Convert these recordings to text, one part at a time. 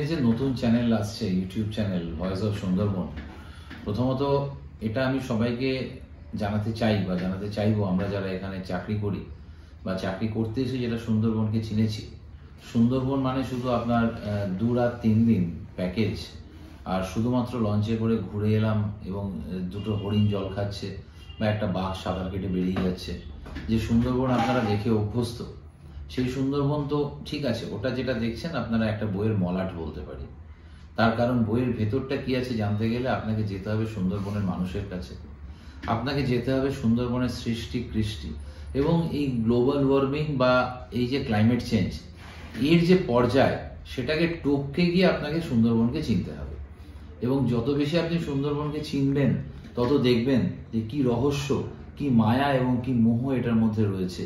এই যে নতুন চ্যানেল আসছে, YouTube channel voice of Sundarban, প্রথমত এটা আমি সবাইকে জানাতে চাই বা জানাতে চাইবো, আমরা যারা এখানে চাকরি করি বা চাকরি করতে এসে যেটা সুন্দরবনকে চিনেছি। সুন্দরবন মানে শুধু আপনার 2 রাত 3 দিন প্যাকেজ আর শুধুমাত্র লঞ্চে করে ঘুরে এলাম এবং দুটো হরিণ জল খাচ্ছে বা একটা বাঘ সাঁতার কেটে বেরিয়ে যাচ্ছে, যে সুন্দরবন আপনারা দেখে অভ্যস্ত। সেই সুন্দরবন তো ঠিক আছে, ওটা যেটা দেখছেন আপনারা একটা বইয়ের মলাট বলতে পারি। তার কারণ বইয়ের ভেতরটা কি আছে জানতে গেলে আপনাকে যেতে হবে সুন্দরবনের মানুষের কাছে, আপনাকে যেতে হবে সুন্দরবনের সৃষ্টি কৃষ্টি এবং এই গ্লোবাল ওয়ার্মিং বা এই যে ক্লাইমেট চেঞ্জ এর যে পর্যায়, সেটাকে টপকে গিয়ে আপনাকে সুন্দরবনকে চিনতে হবে। এবং যত বেশি আপনি সুন্দরবনকে চিনবেন তত দেখবেন যে কি রহস্য, কি মায়া এবং কি মোহ এটার মধ্যে রয়েছে।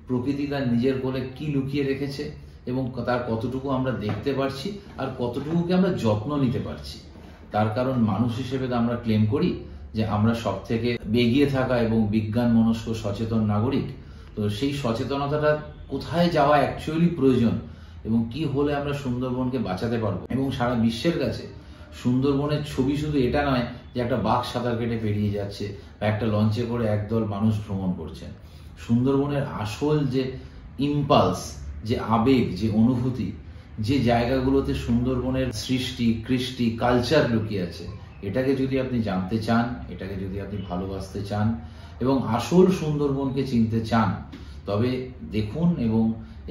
প্রকৃতি তার নিজের কোলে কি লুকিয়ে রেখেছে এবং তার কতটুকু আমরা দেখতে পারছি আর কতটুকুকে আমরা যত্ন নিতে পারছি। তার কারণ মানুষ হিসেবে আমরা ক্লেম করি যে আমরা সব থেকে এগিয়ে থাকা এবং বিজ্ঞান মনস্ক সচেতন নাগরিক। তো সেই সচেতনতাটা কোথায় যাওয়া অ্যাকচুয়ালি প্রয়োজন এবং কি হলে আমরা সুন্দরবনকে বাঁচাতে পারবো। এবং সারা বিশ্বের কাছে সুন্দরবনের ছবি শুধু এটা নয় যে একটা বাঘ সাঁতার কেটে পেরিয়ে যাচ্ছে বা একটা লঞ্চে করে একদল মানুষ ভ্রমণ করছেন। সুন্দরবনের আসল যে ইম্পালস, যে আবেগ, যে অনুভূতি, যে জায়গাগুলোতে সুন্দরবনের সৃষ্টি কৃষ্টি কালচার লুকিয়ে আছে, এটাকে যদি আপনি জানতে চান, এটাকে যদি আপনি ভালোবাসতে চান এবং আসল সুন্দরবনকে চিনতে চান, তবে দেখুন এবং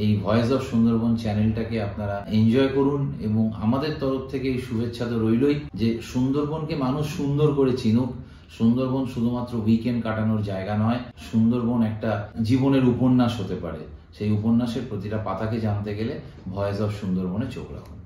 এই ভয়েস অফ সুন্দরবন চ্যানেলটাকে আপনারা এনজয় করুন। এবং আমাদের তরফ থেকে এই শুভেচ্ছা তো রইলই যে সুন্দরবনকে মানুষ সুন্দর করে চিনুক। সুন্দরবন শুধুমাত্র উইকেন্ড কাটানোর জায়গা নয়, সুন্দরবন একটা জীবনের উপন্যাস হতে পারে। সেই উপন্যাসের প্রতিটা পাতাকে জানতে গেলে ভয়েস অফ সুন্দরবনে চোখ রাখুন।